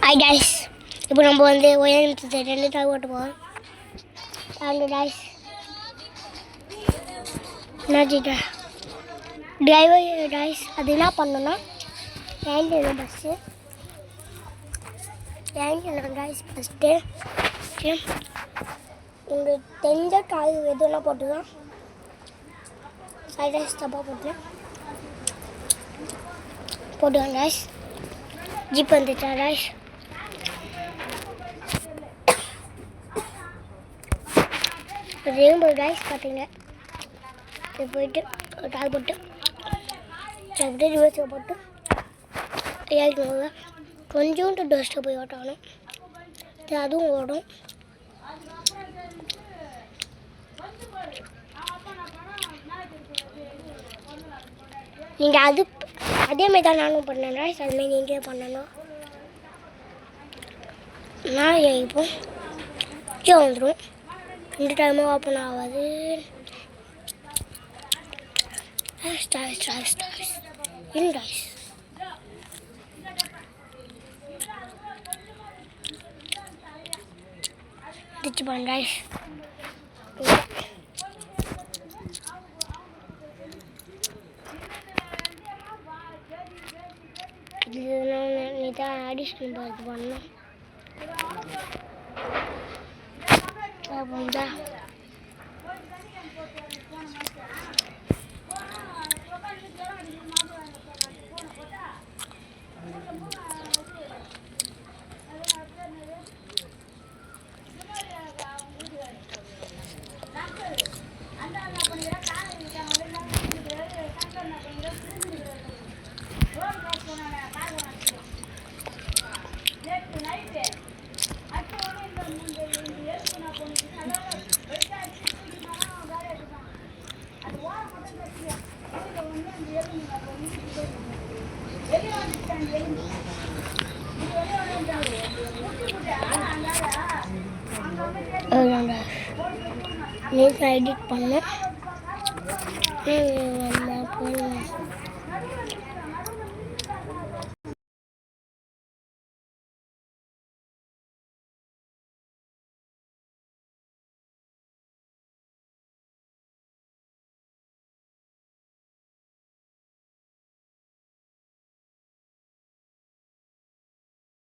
Hi guys, இப்போ நம்ம வந்து ஒயர் ரெண்டு டாய் ஓட்ட போகிறோம். அண்ட் கைஸ் என்னாச்சுட்டா டிரைவர் கைஸ் அது என்ன பண்ணணும்னா ஏங்கிடணும் பஸ்ஸு ஏங்கிடணும் கைஸ் ஃபஸ்ட்டு. உங்களுக்கு தெரிஞ்ச காய் எதுனா போட்டுதான் ஃப்ரைட் ரைஸ் தப்பாக போட்டுவாங்க கைஸ். ஜிப் வந்துச்சா கைஸ். ரெயின்போ கைஸ் பார்த்தீங்க. இது போயிட்டு டாய் போட்டு அப்படியே ரிவர்ஸில் போட்டு ஏறிக்கணுங்க. கொஞ்சோண்டு டஸ்ட்டை போய் ஓட்டணும், அதுவும் ஓடும். நீங்கள் அதேமாரி தான் நானும் பண்ணேன் ரைஸ். அதுமாரி நீங்களே பண்ணணும். நான் இப்போ கீழே வந்துடும். இந்த டைமும் ஓப்பன் ஆகாது. இன் ரைஸ் டிச்சு பண்ண ரைஸ். இது நீ தான் அடிஷனல் பார்த்து பண்ணணும். அப்படின்டா நீ எடிட் பண்ண